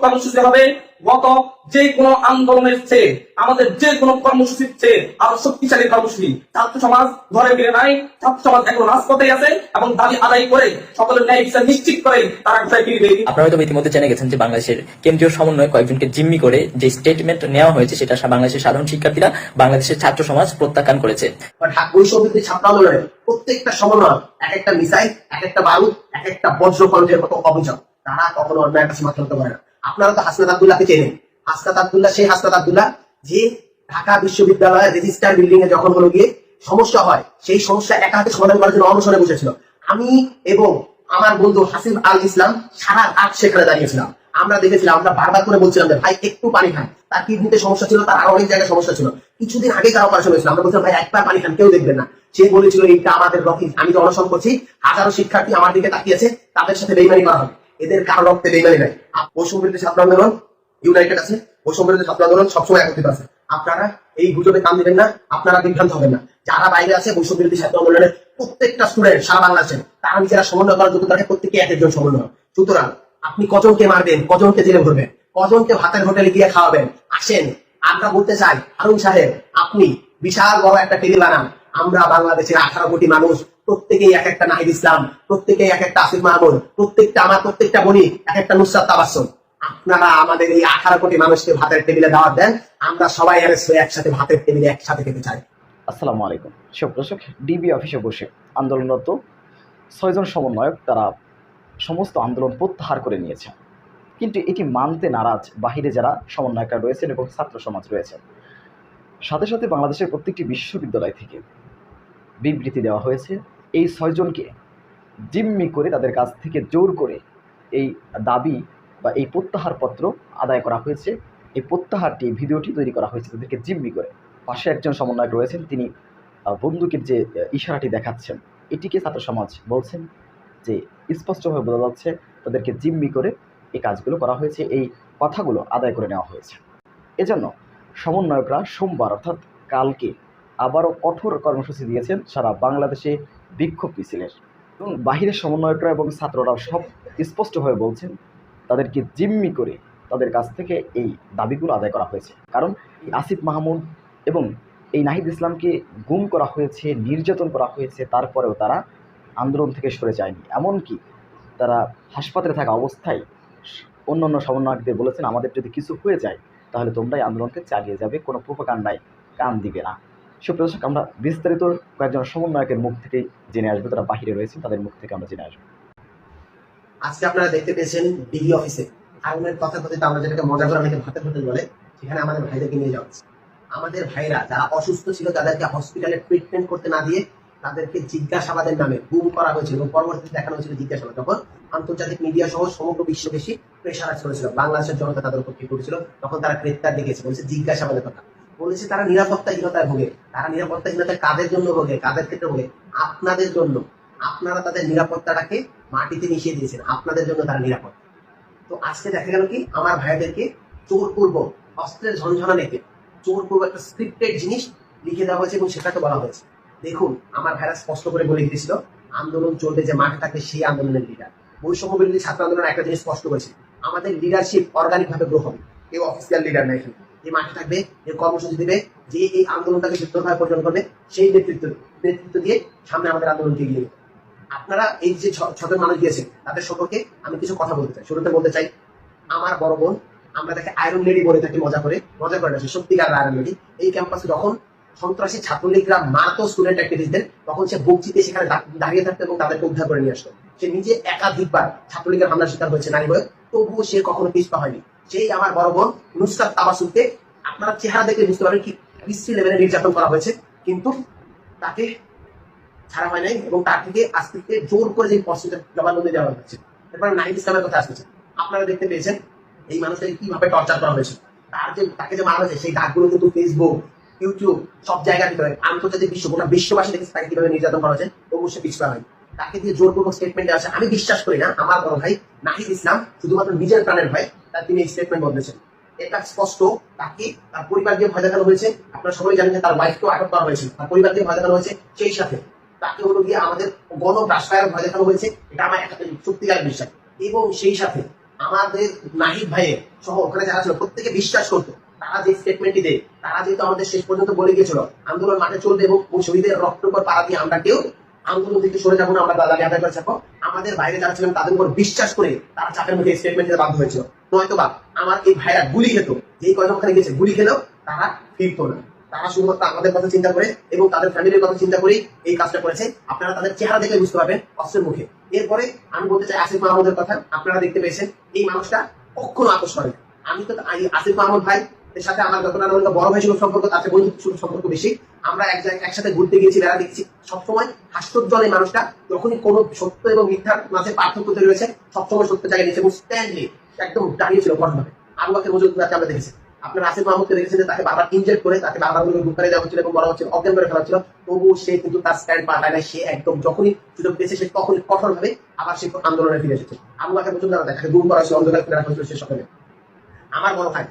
কর্মসূচি হবে গত যে কোনো আন্দোলনের চেয়ে, আমাদের যে কোনো কর্মসূচির চেয়ে আরো শক্তিশালী কর্মসূচি। ছাত্র সমাজ ঘরে ফিরে নাই, ছাত্র সমাজ এখন রাজপথে আছে এবং দাবি আদায় করে সকলের ন্যায় বিচার নিশ্চিত করে তারা ঘরে ফিরবে। আপনারা হয়তো ইতিমধ্যে জেনে গেছেন যে বাংলাদেশের কেন্দ্রীয় সমন্বয় কয়েকজনকে জিম্মি করে যে স্টেটমেন্ট নেওয়া হয়েছে সেটা বাংলাদেশের সাধারণ শিক্ষার্থীরা, বাংলাদেশের ছাত্র সমাজ প্রত্যাখ্যান করেছে। বৈষম্যবিরোধী ছাত্র আন্দোলনের প্রত্যেকটা সমন্বয় এক একটা মিসাইল, এক একটা বারুদ, এক একটা বজ্রকণ্ঠের মতো অভিযোগ। তারা কখনো অন্যায়ের কাছে মাথা নত করে না। আপনারা তো হাসনাত আব্দুল্লাহকে চেনেন। হাসনাত আব্দুল্লাহ সেই হাসনাত আব্দুল্লাহ যে ঢাকা বিশ্ববিদ্যালয়ের রেজিস্ট্রার বিল্ডিং এ যখন হলো গিয়ে সমস্যা হয়, সেই সমস্যা একা হাতে সমাধান করার জন্য অনশনে বসেছিল। আমি এবং আমার বন্ধু হাসিব আল ইসলাম সারা রাত সেখানে দাঁড়িয়েছিলাম। আমরা দেখেছিলাম, আমরা বারবার করে বলছিলাম যে ভাই একটু পানি খান। তার কিডনিতে সমস্যা ছিল, তার আরো অনেক জায়গায় সমস্যা ছিল। কিছুদিন আগে তার অপারেশন হয়েছিল। আমরা বলছিলাম ভাই একবার পানি খান, কেউ দেখবেন না। সে বলেছিল এইটা আমাদের রক্ত। আমি তো অনশন করছি, হাজারো শিক্ষার্থী আমার দিকে তাকিয়েছে, তাদের সাথে বেইমানি করা হবে। এদের কারো রক্তে বেইমানি নাই। বৈষম্যবিরোধী ছাত্র আন্দোলন ইউনাইটেড আছে, বৈষম্যবিরোধী ছাত্র আন্দোলন সবসময় একত্রিত আছে। আপনারা এই গুজবে কান দিবেন না, আপনারা বিভ্রান্ত হবেন না। যারা বাইরে আছে বৈষম্যবিরোধী ছাত্র আন্দোলনের প্রত্যেকটা স্টুডেন্ট সারা বাংলাদেশে, তারা নিজেরা সমন্বয় করার যোগ্যতা রাখে, প্রত্যেকে এক একজন সমন্বয়। সুতরাং আপনি কজনকে মারবেন, কজনকে জেলে ভরবেন, কজনকে ভাতের হোটেলে গিয়ে খাওয়াবেন, আসেন আমরা বলতে চাই হারুন সাহেব আপনি বিশাল বড় একটা টেবিল বানান। আমরা বাংলাদেশের 18 কোটি মানুষ, প্রত্যেকেই এক একটা নাহিদ ইসলাম, প্রত্যেকেই এক একটা আসিফ মাহমুদ, প্রত্যেকটা আমার প্রত্যেকটা বনি এক একটা নুসরাত তাবাসসুম। আপনারা আমাদের এই 18 কোটি মানুষকে ভাতের টেবিলে দাওয়াত দেন, আমরা সবাই একসাথে ভাতের টেবিলে একসাথে খেতে চাই। আসসালামু আলাইকুম সুপ্রদর্শক, ডিবি অফিসে বসে আন্দোলনরত 6 জন সমন্বয়ক তারা সমস্ত আন্দোলন প্রত্যাহার করে নিয়েছে। কিন্তু এটি মানতে নারাজ বাহিরে যারা সমন্বয়করা রয়েছেন এবং ছাত্র সমাজ রয়েছে। সাথে সাথে বাংলাদেশের প্রত্যেকটি বিশ্ববিদ্যালয় থেকে বিবৃতি দেওয়া হয়েছে এই 6 জনকে জিম্মি করে তাদের কাছ থেকে জোর করে এই দাবি বা এই প্রত্যাহার পত্র আদায় করা হয়েছে। এই প্রত্যাহারটি ভিডিওটি তৈরি করা হয়েছে তাদেরকে জিম্মি করে। পাশে একজন সমন্বয়ক রয়েছেন, তিনি বন্দুকের যে ইশারাটি দেখাচ্ছেন, এটিকে ছাত্র সমাজ বলছেন যে স্পষ্টভাবে বোঝা যাচ্ছে তাদেরকে জিম্মি করে এই কাজগুলো করা হয়েছে, এই কথাগুলো আদায় করে নেওয়া হয়েছে। এজন্য সমন্বয়করা সোমবার অর্থাৎ কালকে আবারও কঠোর কর্মসূচি দিয়েছেন সারা বাংলাদেশে বিক্ষোভ মিছিলের। এবং বাহিরের সমন্বয়করা এবং ছাত্ররা সব স্পষ্টভাবে বলছেন তাদেরকে জিম্মি করে তাদের কাছ থেকে এই দাবিগুলো আদায় করা হয়েছে। কারণ আসিফ মাহমুদ এবং এই নাহিদ ইসলামকে গুম করা হয়েছে, নির্যাতন করা হয়েছে, তারপরেও তারা আন্দোলন থেকে সরে যায়নি। এমনকি তারা হাসপাতালে থাকা অবস্থায় অন্যান্য সমন্বয়কদের বলেছেন আমাদের যদি কিছু হয়ে যায় তাহলে তোমরাই আন্দোলনকে চালিয়ে যাবে, কোনো প্রোপাগান্ডায় কান দিবে না। সুপ্রদর্শক, আমরা বিস্তারিত কয়েকজন সমন্বয়কের মুখ থেকেই জেনে আসবো, তারা বাহিরে রয়েছেন, তাদের মুখ থেকে আমরা জেনে আসবো। আজকে আপনারা দেখতে পেয়েছেন ডিবি অফিসে হারুনের কথা কথিত, আমরা যেটাকে মজা করে অনেকে ভাতের হোটেল বলে, সেখানে আমাদের ভাইদেরকে নিয়ে যাওয়া হচ্ছে। আমাদের ভাইরা যারা অসুস্থ ছিল তাদেরকে হসপিটালে ট্রিটমেন্ট করতে না দিয়ে তাদেরকে জিজ্ঞাসাবাদের নামে গুম করা হয়েছিল এবং পরবর্তীতে দেখানো হয়েছিল জিজ্ঞাসাবাদ। তখন আন্তর্জাতিক মিডিয়া সহ সমগ্র বিশ্ববেশী প্রেশারাইজ করেছিল, বাংলাদেশের জনতা তাদের উপর কি করেছিল, তখন তারা গ্রেপ্তার দেখিয়েছে, বলেছে জিজ্ঞাসাবাদের কথা, বলেছে তারা নিরাপত্তাহীনতায় ভোগে। তারা নিরাপত্তাহীনতায় কাদের জন্য ভোগে, কাদের ক্ষেত্রে ভোগে? আপনাদের জন্য। আপনারা তাদের নিরাপত্তাটাকে মাটিতে মিশিয়ে দিয়েছেন, আপনাদের জন্য তারা নিরাপদ। তো আজকে দেখা গেল কি আমার ভাইদেরকে জোরপূর্বক অস্ত্রের ঝনঝনা নেতে জোরপূর্বক একটা স্ক্রিপ্টেড জিনিস লিখে দেওয়া হয়েছে এবং সেটাকে বলা হয়েছে। দেখুন আমার ভাইরা স্পষ্ট করে বলে দিয়েছিল আন্দোলন চলবে, যে মাঠে থাকবে সেই আন্দোলনের লিডার। বৈষম্য বিরোধী ছাত্র আন্দোলন একটা জিনিস স্পষ্ট করেছে, আমাদের লিডারশিপ অর্গানিক ভাবে গ্রো হবে, কেউ অফিসিয়াল লিডার নাই। যে মাঠে থাকবে, যে কর্মসূচি দিবে, যে এই আন্দোলনটাকে সুন্দরভাবে পরিচালনা করবে, সেই নেতৃত্ব দিয়ে সামনে আমাদের আন্দোলনকে এগিয়ে নেবে। আপনারা এই যে 6 জন মানুষ দিয়েছেন তাদের সম্পর্কে আমি কিছু কথা বলতে চাই। শুরুতে বলতে চাই আমার বড় বোন, আমরা তাকে আয়রন লেডি বলে থাকি মজা করে না, সে সত্যিকার আয়রন লেডি। এই ক্যাম্পাসে যখন সন্ত্রাসী ছাত্রলীগরা মারতো স্টুডেন্ট অ্যাক্টিভিস্টদের, তখন সে বুক চিতে সেখানে দাঁড়িয়ে থাকতো এবং তাদেরকে উদ্ধার করে নিয়ে আসতো। সে নিজে একাধিকবার ছাত্রলীগের হামলার শিকার হয়েছে নারী হয়ে, তবুও সে কখনো পিছপা হয়নি। সেই আমার বড় বোন নুসরাত তাবাসসুমকে আপনারা চেহারা দেখে বুঝতে পারবেন কি বিশ্রী লেভেলে নির্যাতন করা হয়েছে, কিন্তু তাকে ছাড়া হয় নাই এবং তার থেকে আজকে জোর করে যে প্রশ্নটা জবানবন্দি দেওয়া হচ্ছে। এরপরে নাহিদ ইসলামের কথা আসতেছে, আপনারা দেখতে পেয়েছেন এই মানুষটাকে কিভাবে টর্চার করা হয়েছে। তাকে যে মারা হয়েছে সেই দাগগুলো কিন্তু ফেসবুক, ইউটিউব সব জায়গায় আন্তর্জাতিক গোটা বিশ্ববাসী দেখেছে তাকে কিভাবে নির্যাতন করা হয়েছে, তবু সে পিছপা হয়। তাকে দিয়ে জোরপূর্বক স্টেটমেন্ট দেওয়া আছে। আমি বিশ্বাস করি না আমার বড় ভাই নাহিদ ইসলাম শুধুমাত্র নিজের প্রাণের ভয় তার তিনি এই স্টেটমেন্ট বলেছেন। এটা স্পষ্ট তাকে তার পরিবার দিয়ে ভয় দেখানো হয়েছে। আপনারা সবাই জানেন যে তার ওয়াইফকেও আটক করা হয়েছে, তার পরিবার দিয়ে ভয় দেখানো হয়েছে, সেই সাথে তাকে হলো গিয়ে আমাদের গণরাষ্ট্রায়ন ভয় দেখানো হয়েছে। এটা আমার একটা সত্যিকার বিশ্বাস। এবং সেই সাথে আমাদের নাহিদ ভাইয়ের সহ ওখানে যারা ছিল প্রত্যেকে বিশ্বাস করতো তারা যে স্টেটমেন্টটি দেয়, তারা যেহেতু আমাদের শেষ পর্যন্ত বলে গিয়েছিল আন্দোলন মাঠে চলবে এবং ওই শহীদের রক্ত উপর পাড়া দিয়ে আমরা কেউ আন্দোলন থেকে সরে যাবো না, আমরা দাবি আদায় করে থাকবো। আমাদের বাইরে যারা ছিলেন তাদের উপর বিশ্বাস করে তারা চাপের মুখে স্টেটমেন্ট দিতে বাধ্য হয়েছিল। নয়তো বা আমার এই ভাইরা গুলি খেত, যেই কয়জন ওখানে গেছে গুলি খেলেও তারা ফিরতো না। তারা শুধুমাত্র আমাদের কথা চিন্তা করে এবং তাদের ফ্যামিলির কথা চিন্তা করেই এই কাজটা করেছে। আপনারা তাদের চেহারা দেখে বুঝতে পারবেন অস্ত্রের মুখে। এরপরে আমি বলতে চাই আসিফ মাহমুদের কথা। আপনারা দেখতে পেয়েছেন এই মানুষটা কখনো আপোষ করে না। আমি তো আসিফ মাহমুদ ভাই এর সাথে আমার যতটা বড় ভাই ছিল সম্পর্ক, তার সাথে বন্ধুত্ব সম্পর্ক বেশি। আমরা এক জায়গায় একসাথে ঘুরতে গিয়েছি, বেড়া দেখছি। সবসময় হাস্যোজ্জ্বল এই মানুষটা, যখনই কোনো সত্য এবং মিথ্যার মাঝে পার্থক্য তৈরি হয়েছে সবসময় সত্য জায়গায় নিয়েছে এবং স্ট্যান্ডলি একদম দাঁড়িয়েছিল কঠোরভাবে। আবু বকর মজুমদারকে আমরা দেখেছি, আপনারা আসিফ মাহমুদকে দেখেছেন যে তাকে বারবার ইনজেক্ট করে তাকে বারবার গ্রুপ করে দেওয়া হচ্ছিল এবং বলা হচ্ছিল অজ্ঞান করে ফেলা হচ্ছিল, তবুও সে কিন্তু তার স্ট্যান্ড পাল্টায় না। সে একদম যখনই সুযোগ পেয়েছে সে তখনই কঠোরভাবে আবার সে আন্দোলনে ফিরে এসেছে। আবু বকর মজুমদার তাকে গুম করা হয়েছিল, অন্ধকার ফেলে রাখা হয়েছিল সে সকালে। আমার বড় ভাই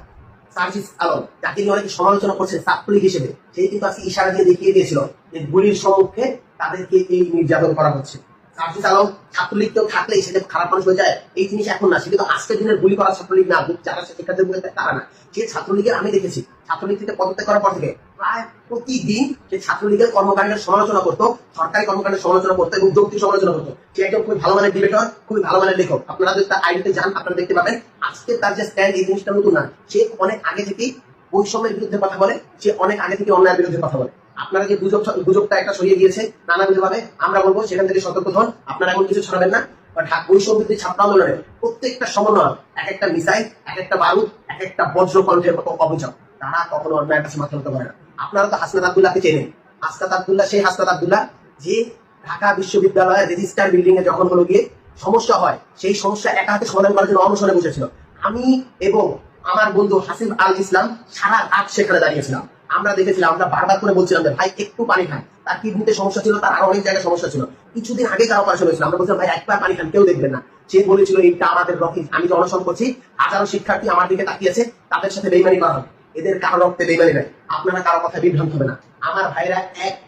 সার্জিস আলম, যাকে নিয়ে অনেকে সমালোচনা করছে ছাত্রলীগ হিসেবে, সে কিন্তু আজকে ইশারা দিয়ে দেখিয়ে দিয়েছিল যে গুলির সম্মুখে তাদেরকে এই নির্যাতন করা হচ্ছে। সার্জিস আলম ছাত্রলীগ কেউ থাকলেই সেটা খারাপ মানুষ হয়ে যায় এই জিনিস এখন না। সে কিন্তু আজকের দিনের গুলি করা ছাত্রলীগ না, যারা শিক্ষার্থীদের মধ্যে তারা না। সে ছাত্রলীগের আমি দেখেছি ছাত্রলীগ থেকে পদত্যাগ করার পর থেকে প্রায় প্রতিদিন সে ছাত্রলীগের কর্মকাণ্ডের সমালোচনা করতো, সরকারি কর্মকাণ্ডের সমালোচনা করতো এবং যৌক্তিক সমালোচনা করতো। সে একদম খুবই ভালো মানের ডিবেটর, খুবই ভালো মানের লেখক। আপনারা যদি তার আইডিতে যান আপনারা দেখতে পাবেন আজকে তার যে স্ট্যান্ড এই জিনিসটা নতুন না। সে অনেক আগে থেকেই বৈষম্যের বিরুদ্ধে কথা বলে, সে অনেক আগে থেকে অন্যায়ের বিরুদ্ধে কথা বলে। আপনারা যে গুজবটা একটা ছড়িয়ে দিয়েছে নানাবিধ ভাবে, আমরা বলবো সেখান থেকে সতর্ক হন। আপনারা এমন কিছু ছড়াবেন না। বৈষম্যবিরোধী ছাত্র আন্দোলনের প্রত্যেকটা সমন্বয় এক একটা মিসাইল, এক একটা বারুদ, এক একটা বজ্রকণ্ঠের মতো অভিযোগ। তারা কখনো অন্যায়ের কাছে মাথা হতে পারে না। আপনারা তো হাসনাত আব্দুল্লাহকে চেনেন। হাসনাত আব্দুল্লাহ সেই হাসনাত আব্দুল্লাহ যে ঢাকা বিশ্ববিদ্যালয়ের রেজিস্ট্রার বিল্ডিং এ যখন হলো গিয়ে সমস্যা হয়, সেই সমস্যা একা হাতে সমাধান করার জন্য অনশনে বসেছিল। আমি এবং আমার বন্ধু হাসিফ আল ইসলাম সারা রাত সেখানে দাঁড়িয়েছিলাম। আমরা দেখেছিলাম, আমরা বারবার করে বলছিলাম যে ভাই একটু পানি খান। তার কিডনিতে সমস্যা ছিল, তার আরো অনেক জায়গায় সমস্যা ছিল। কিছুদিন আগে তার অপারেশন হয়েছিল। আমরা বলছিলাম ভাই একবার পানি খান, কেউ দেখবেন না। সে বলেছিল এইটা আমাদের রক্ত, আমি যে অনশন করছি হাজারো শিক্ষার্থী আমার দিকে তাকিয়েছে, তাদের সাথে বেইমানি করা হবে। এদের কারো রক্তে বেইমানি নাই। আপনারা কারো কথা বিভ্রান্ত হবে না। আমার ভাইরা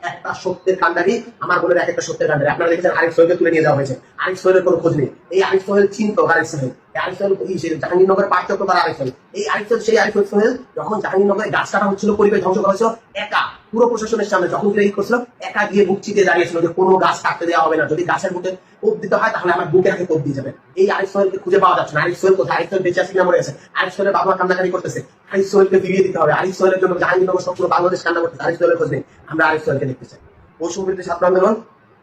একটা সত্যের কান্ডারি, আমার বোনের এক একটা সত্যের কান্ডারি। আপনারা দেখেছেন আরিফ সোহেলকে তুলে নিয়ে যাওয়া হয়েছে। আরিফ সোহেলের কোনো খোঁজ নেই। এই আরিফ সোহেল চিন্ত আরিফ সোহেল, আরিফ সোহেল জাহাঙ্গীরনগরের পার্থক্য তার আরিফ সোহেল। এই আরিফ সোহেল সেই আরিফ সোহেল যখন জাহাঙ্গীরনগরে গাছ কাটা হচ্ছিল, পরিবেশ ধ্বংস করা হচ্ছিল, একা পুরো প্রশাসনের সামনে যখন গ্রেড করছিল একা গিয়ে বুক চিতে দাঁড়িয়েছিল যে কোনো গাছ কাটতে দেওয়া হবে না। যদি গাছের বুকে কোপ দিতে হয় তাহলে আমার বুকে আগে কোপ দিয়ে যাবে। এই আরিফ সোহেলকে খুঁজে পাওয়া যাচ্ছে না। আরিফ সোহেল কোথায়? আরিফ সোহেল বেঁচে আছে কিনা মরে গেছে? আরিফ সোহেলের বাবা কান্নাকাটি করতেছে। আরিফ সোহেলকে ফিরিয়ে দিতে হবে। আরিফ সোহেলের জন্য জাহাঙ্গীরনগর সব পুরো বাংলাদেশ কান্না করতেছে। আরিফ সোহেলের খোঁজ নেই। আমরা আরিফ সোহেলকে দেখতে চাই। বৈষম্যবিরোধী ছাত্র আন্দোলন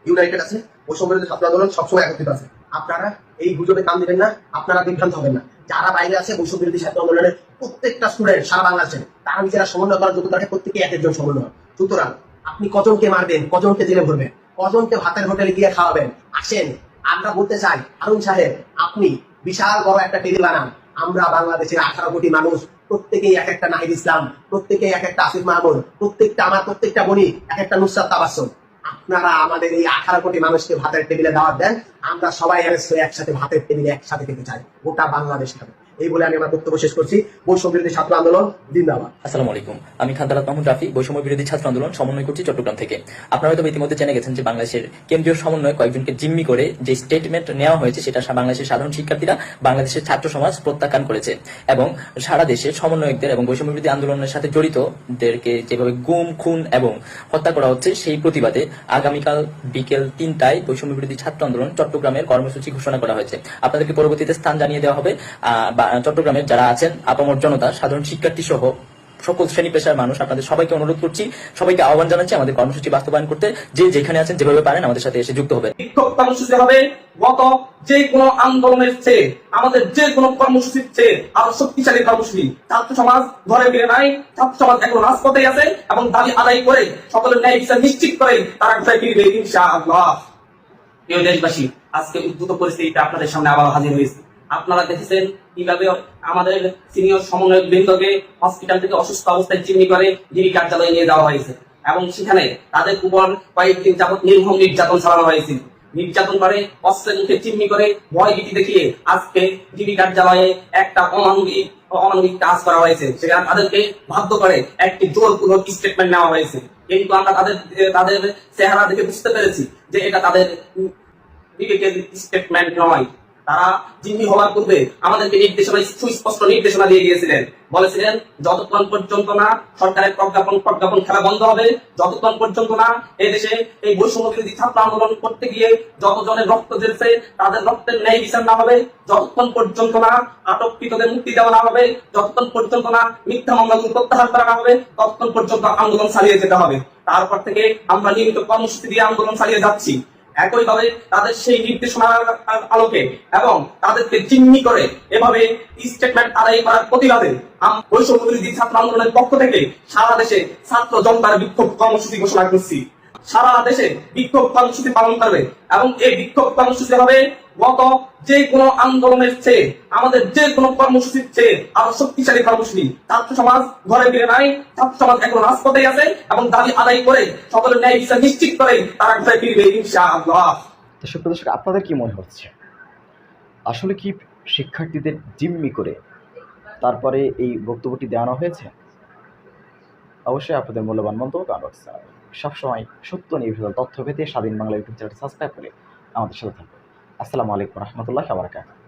ইউনাইটেড আছে, বৈষম্যবিরোধী ছাত্র আন্দোলন সবসময় একত্রিত আছে। আপনারা এই গুজবে কান দিবেন না, আপনারা বিভ্রান্ত হবেন না। যারা বাইরে আছে বৈষম্যবিরোধী ছাত্র আন্দোলনের প্রত্যেকটা স্টুডেন্ট সারা বাংলাদেশে, তারা নিজেরা সমন্বয় করার যোগ্যতা রাখে। প্রত্যেকে এক একজন সমন্বয়। সুতরাং আপনি কজনকে মারবেন, কজনকে জেলে ভরবেন, কজনকে ভাতের হোটেলে গিয়ে খাওয়াবেন, আসেন আমরা বলতে চাই হারুন সাহেব আপনি বিশাল বড় একটা টেবিল বানান। আমরা বাংলাদেশের 18 কোটি মানুষ, প্রত্যেকেই এক একটা নাহিদ ইসলাম, প্রত্যেকেই এক একটা আসিফ মাহমুদ, প্রত্যেকটা আমার প্রত্যেকটা বনি এক একটা নুসরাত তাবাসসুম। আপনারা আমাদের এই 18 কোটি মানুষকে ভাতের টেবিলে দাওয়াত দেন, আমরা সবাই একসাথে ভাতের টেবিলে একসাথে খেতে চাই, গোটা বাংলাদেশ খাবে। এই বলে আমি আমার বক্তব্য শেষ করছি। বৈষম্যবিরোধী ছাত্র আন্দোলন জিন্দাবাদ। আসসালামু আলাইকুম, আমি খানতালাত মাহমুদ রাফি, বৈষম্য বিরোধী ছাত্র আন্দোলন সমন্বয় করছি চট্টগ্রাম থেকে। আপনারা হয়তো ইতিমধ্যে জেনে গেছেন যে বাংলাদেশের কেন্দ্রীয় সমন্বয় কয়েকজনকে জিম্মি করে যে স্টেটমেন্ট নেওয়া হয়েছে সেটা বাংলাদেশের সাধারণ শিক্ষার্থীরা, বাংলাদেশের ছাত্র সমাজ প্রত্যাখ্যান করেছে এবং সারা দেশে সমন্বয়কদের এবং বৈষম্য বিরোধী আন্দোলনের সাথে জড়িতদেরকে যেভাবে গুম, খুন এবং হত্যা করা হচ্ছে সেই প্রতিবাদে আগামীকাল বিকেল 3টায় বৈষম্য বিরোধী ছাত্র আন্দোলন চট্টগ্রামের কর্মসূচি ঘোষণা করা হয়েছে। আপনাদেরকে পরবর্তীতে স্থান জানিয়ে দেওয়া হবে। চট্টগ্রামের যারা আছেন আপামর জনতা, সাধারণ শিক্ষার্থী সহ সকল শ্রেণী পেশার মানুষ, আপনাদের সবাইকে অনুরোধ করছি, সবাইকে আহ্বান জানাচ্ছি আমাদের কর্মসূচি বাস্তবায়ন করতে। যে যেখানে আছেন যেভাবে পারেন আমাদের সাথে এসে যুক্ত হবে। বিক্ষোভ কর্মসূচি হবে গত যে কোনো আন্দোলনের চেয়ে, আমাদের যে কোনো কর্মসূচির চেয়ে আরো শক্তিশালী কর্মসূচি। ছাত্র সমাজ ঘরে ফিরে নাই, ছাত্র সমাজ এখন রাজপথে আছে এবং দাবি আদায় করে সকলের ন্যায় বিচার নিশ্চিত করে তারা ঘরে ফিরবে ইনশাআল্লাহ। প্রিয় দেশবাসী, আজকে উদ্ভূত পরিস্থিতিতে আপনাদের সামনে আবার হাজির হয়েছে। আপনারা দেখেছেন কিভাবে আমাদের সিনিয়র সমন্বয়ক বৃন্দকে হসপিটাল থেকে অসুস্থ অবস্থায় জিম্মি করে ডিবি কার্যালয়ে নিয়ে যাওয়া হয়েছে এবং সেখানে তাদের উপর কয়েকদিন যাবৎ নির্মম নির্যাতন চালানো হয়েছিল। নির্যাতন করে, অস্ত্রের মুখে জিম্মি করে, ভয় ভীতি দেখিয়ে আজকে ডিবি কার্যালয়ে একটা অমানবিক কাজ করা হয়েছে। সেখানে তাদেরকে বাধ্য করে একটি জোরপূর্বক স্টেটমেন্ট নেওয়া হয়েছে। কিন্তু আমরা তাদের চেহারা দেখে বুঝতে পেরেছি যে এটা তাদের বিবেকের স্টেটমেন্ট নয়। তারা জিম্মি হওয়ার পূর্বে আমাদেরকে সুস্পষ্ট নির্দেশনা দিয়ে গিয়েছিলেন। বলেছিলেন যতক্ষণ পর্যন্ত না সরকারের প্রজ্ঞাপন খেলা বন্ধ হবে, যতক্ষণ পর্যন্ত না এদেশে এই বৈষম্য বিরোধী ছাত্র আন্দোলন করতে গিয়ে যতজনের রক্ত ঝরছে তাদের রক্তের ন্যায় বিচার না হবে, যতক্ষণ পর্যন্ত না আটককৃতদের মুক্তি দেওয়া না হবে, যতক্ষণ পর্যন্ত না মিথ্যা মামলাগুলো প্রত্যাহার করা না হবে, ততক্ষণ পর্যন্ত আন্দোলন চালিয়ে যেতে হবে। তারপর থেকে আমরা নিয়মিত কর্মসূচি দিয়ে আন্দোলন চালিয়ে যাচ্ছি। একইভাবে তাদের সেই নির্দেশনার আলোকে এবং তাদেরকে জিম্মি করে এভাবে স্টেটমেন্ট আদায় করার প্রতিবাদে বৈষম্য বিরোধী ছাত্র আন্দোলনের পক্ষ থেকে সারা দেশে ছাত্র জনতার বিক্ষোভ কর্মসূচি ঘোষণা করছি। সারা দেশে বিক্ষোভ কর্মসূচি পালন করবে এবং এই বিক্ষোভ কর্মসূচি হবে গত যে কোনো আন্দোলনের চেয়ে, আমাদের যে কোনো কর্মসূচির চেয়ে আরো শক্তিশালী কর্মসূচি। ছাত্র সমাজ ঘরে ফিরে নাই, ছাত্র সমাজ এখন রাজপথে আছে এবং দাবি আদায় করে সকলের ন্যায় বিচার নিশ্চিত করে তারা ঘরে ফিরবে ইনশাআল্লাহ। তো সুপ্রিয় দর্শক, আপনাদের কি মনে হচ্ছে, আসলে কি শিক্ষার্থীদের জিম্মি করে তারপরে এই বক্তব্যটি দেওয়ানো হয়েছে? অবশ্যই আপনাদের মূল্যবান মন্তব্য কমেন্ট বক্সে জানাবেন। সবসময় সত্য নির্ভরশীল তথ্য পেতে স্বাধীন বাংলা ইউটিউব চ্যানেলটি সাবস্ক্রাইব করে আমাদের সাথে থাকবেন। আসসালামু আলাইকুম রহমতুল্লাহি ওয়া বারাকাতুহু।